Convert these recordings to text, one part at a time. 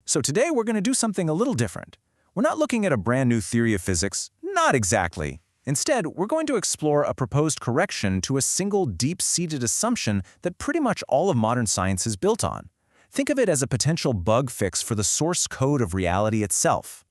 So today we're going to do something a little different. We're not looking at a brand new theory of physics, not exactly. Instead, we're going to explore a proposed correction to a single deep-seated assumption that pretty much all of modern science is built on. Think of it as a potential bug fix for the source code of reality itself.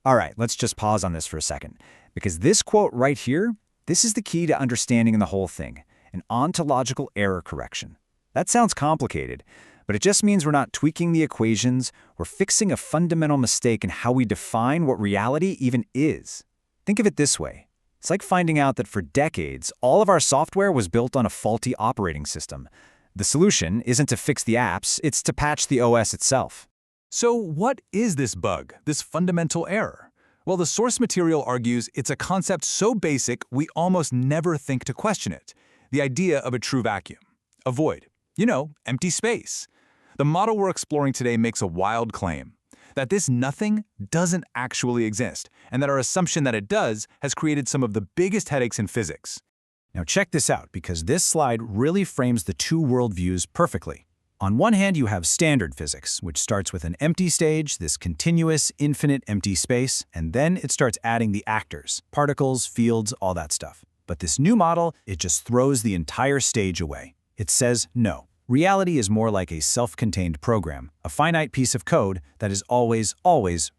All right, let's just pause on this for a second, because this quote right here, this is the key to understanding the whole thing, an ontological error correction. That sounds complicated, but it just means we're not tweaking the equations, we're fixing a fundamental mistake in how we define what reality even is. Think of it this way. It's like finding out that for decades, all of our software was built on a faulty operating system. The solution isn't to fix the apps, it's to patch the OS itself. So what is this bug, this fundamental error? Well, the source material argues it's a concept so basic we almost never think to question it. The idea of a true vacuum, a void, empty space. The model we're exploring today makes a wild claim, that this nothing doesn't actually exist, and that our assumption that it does has created some of the biggest headaches in physics. Now check this out, because this slide really frames the two worldviews perfectly. On one hand, you have standard physics, which starts with an empty stage, this continuous, infinite empty space, and then it starts adding the actors, particles, fields, all that stuff. But this new model, it just throws the entire stage away. It says no. Reality is more like a self-contained program, a finite piece of code that is always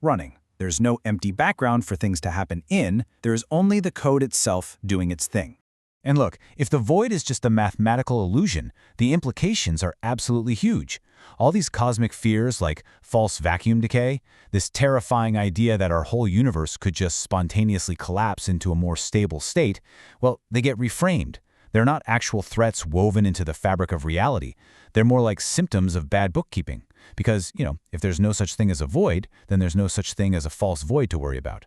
running. There's no empty background for things to happen in, there is only the code itself doing its thing. And look, if the void is just a mathematical illusion, the implications are absolutely huge. All these cosmic fears like false vacuum decay, this terrifying idea that our whole universe could just spontaneously collapse into a more stable state, well, they get reframed. They're not actual threats woven into the fabric of reality. They're more like symptoms of bad bookkeeping. Because, if there's no such thing as a void, then there's no such thing as a false void to worry about.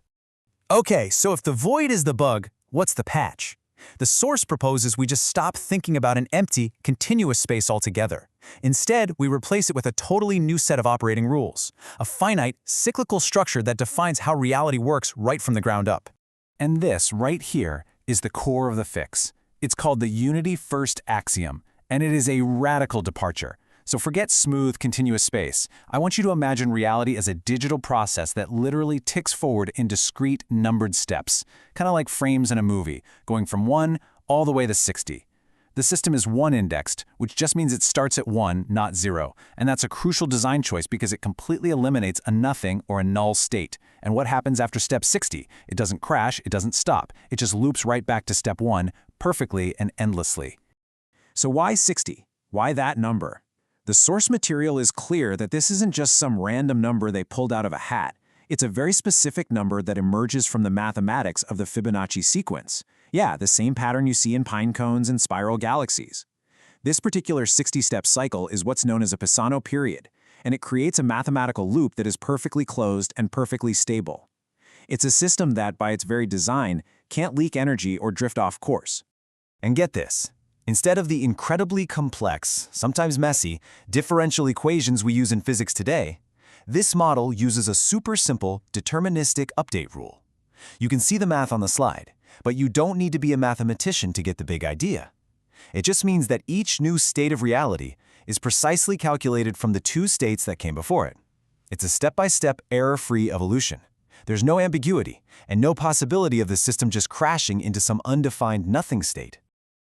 Okay, so if the void is the bug, what's the patch? The source proposes we just stop thinking about an empty, continuous space altogether. Instead, we replace it with a totally new set of operating rules, a finite, cyclical structure that defines how reality works right from the ground up. And this, right here, is the core of the fix. It's called the unity first axiom, and it is a radical departure. So forget smooth, continuous space. I want you to imagine reality as a digital process that literally ticks forward in discrete, numbered steps, kind of like frames in a movie, going from 1 all the way to 60. The system is 1-indexed, which just means it starts at 1, not 0, and that's a crucial design choice because it completely eliminates a nothing or a null state. And what happens after step 60? It doesn't crash, it doesn't stop. It just loops right back to step 1, perfectly and endlessly. So why 60? Why that number? The source material is clear that this isn't just some random number they pulled out of a hat. It's a very specific number that emerges from the mathematics of the Fibonacci sequence. Yeah, the same pattern you see in pine cones and spiral galaxies. This particular 60-step cycle is what's known as a Pisano period, and it creates a mathematical loop that is perfectly closed and perfectly stable. It's a system that, by its very design, can't leak energy or drift off course. And get this. Instead of the incredibly complex, sometimes messy, differential equations we use in physics today, this model uses a super simple, deterministic update rule. You can see the math on the slide, but you don't need to be a mathematician to get the big idea. It just means that each new state of reality is precisely calculated from the two states that came before it. It's a step-by-step, error-free evolution. There's no ambiguity, and no possibility of the system just crashing into some undefined nothing state.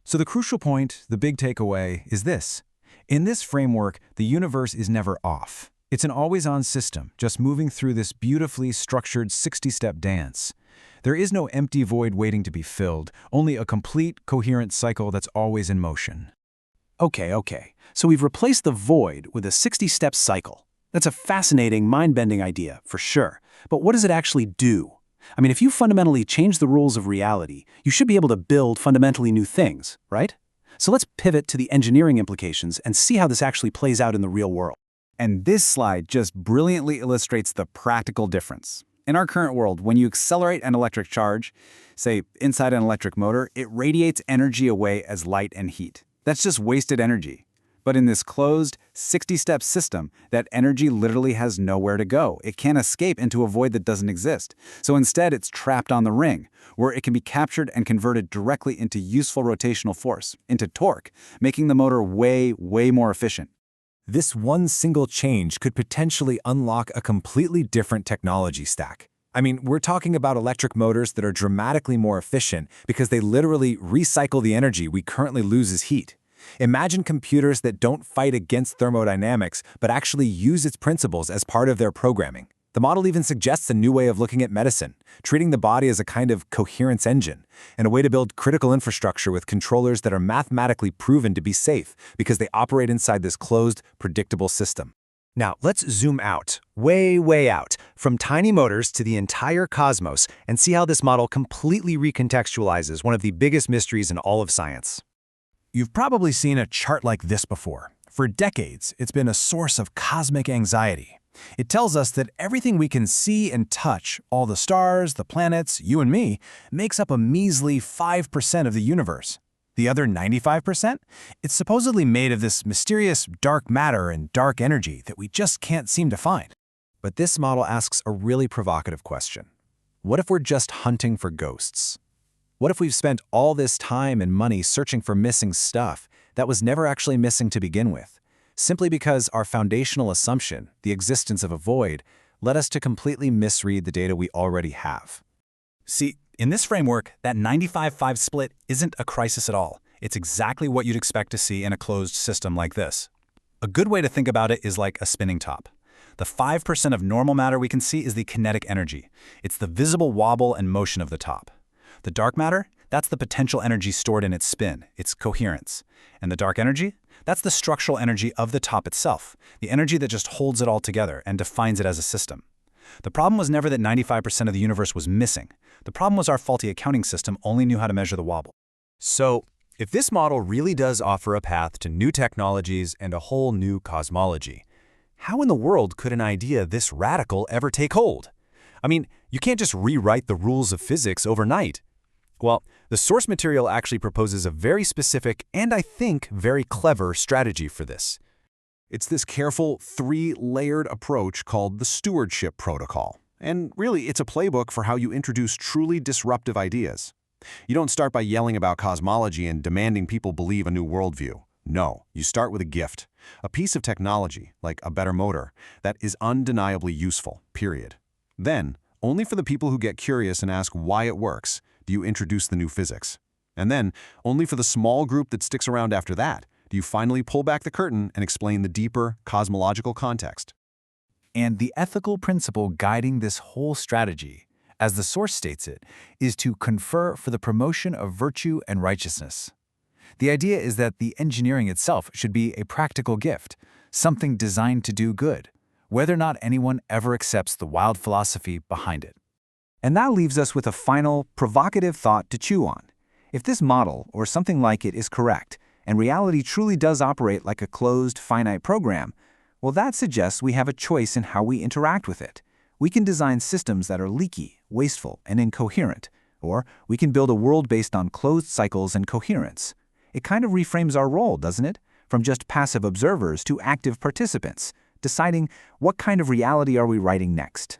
So the crucial point, the big takeaway, is this. In this framework, the universe is never off. It's an always-on system, just moving through this beautifully structured 60-step dance. There is no empty void waiting to be filled, only a complete, coherent cycle that's always in motion. Okay. So we've replaced the void with a 60-step cycle. That's a fascinating, mind-bending idea, for sure. But what does it actually do? I mean, if you fundamentally change the rules of reality, you should be able to build fundamentally new things, right? So let's pivot to the engineering implications and see how this actually plays out in the real world. And this slide just brilliantly illustrates the practical difference. In our current world, when you accelerate an electric charge, say inside an electric motor, it radiates energy away as light and heat. That's just wasted energy. But in this closed, 60-step system, that energy literally has nowhere to go. It can't escape into a void that doesn't exist. So instead, it's trapped on the ring, where it can be captured and converted directly into useful rotational force, into torque, making the motor way more efficient. This one single change could potentially unlock a completely different technology stack. I mean, we're talking about electric motors that are dramatically more efficient because they literally recycle the energy we currently lose as heat. Imagine computers that don't fight against thermodynamics but actually use its principles as part of their programming. The model even suggests a new way of looking at medicine, treating the body as a kind of coherence engine, and a way to build critical infrastructure with controllers that are mathematically proven to be safe because they operate inside this closed, predictable system. Now, let's zoom out, way out, from tiny motors to the entire cosmos and see how this model completely recontextualizes one of the biggest mysteries in all of science. You've probably seen a chart like this before. For decades, it's been a source of cosmic anxiety. It tells us that everything we can see and touch, all the stars, the planets, you and me, makes up a measly 5% of the universe. The other 95%? It's supposedly made of this mysterious dark matter and dark energy that we just can't seem to find. But this model asks a really provocative question. What if we're just hunting for ghosts? What if we've spent all this time and money searching for missing stuff that was never actually missing to begin with, simply because our foundational assumption, the existence of a void, led us to completely misread the data we already have? See, in this framework, that 95-5 split isn't a crisis at all. It's exactly what you'd expect to see in a closed system like this. A good way to think about it is like a spinning top. The 5% of normal matter we can see is the kinetic energy. It's the visible wobble and motion of the top. The dark matter, that's the potential energy stored in its spin, its coherence. And the dark energy? That's the structural energy of the top itself, the energy that just holds it all together and defines it as a system. The problem was never that 95% of the universe was missing. The problem was our faulty accounting system only knew how to measure the wobble. So, if this model really does offer a path to new technologies and a whole new cosmology, how in the world could an idea this radical ever take hold? I mean, you can't just rewrite the rules of physics overnight. Well, the source material actually proposes a very specific and, I think, very clever strategy for this. It's this careful, three-layered approach called the stewardship protocol. And really, it's a playbook for how you introduce truly disruptive ideas. You don't start by yelling about cosmology and demanding people believe a new worldview. No, you start with a gift, a piece of technology, like a better motor, that is undeniably useful, period. Then, only for the people who get curious and ask why it works, do you introduce the new physics. And then, only for the small group that sticks around after that, do you finally pull back the curtain and explain the deeper cosmological context. And the ethical principle guiding this whole strategy, as the source states it, is to confer for the promotion of virtue and righteousness. The idea is that the engineering itself should be a practical gift, something designed to do good, whether or not anyone ever accepts the wild philosophy behind it. And that leaves us with a final, provocative thought to chew on. If this model, or something like it, is correct, and reality truly does operate like a closed, finite program, well, that suggests we have a choice in how we interact with it. We can design systems that are leaky, wasteful, and incoherent, or we can build a world based on closed cycles and coherence. It kind of reframes our role, doesn't it? From just passive observers to active participants, deciding what kind of reality are we writing next.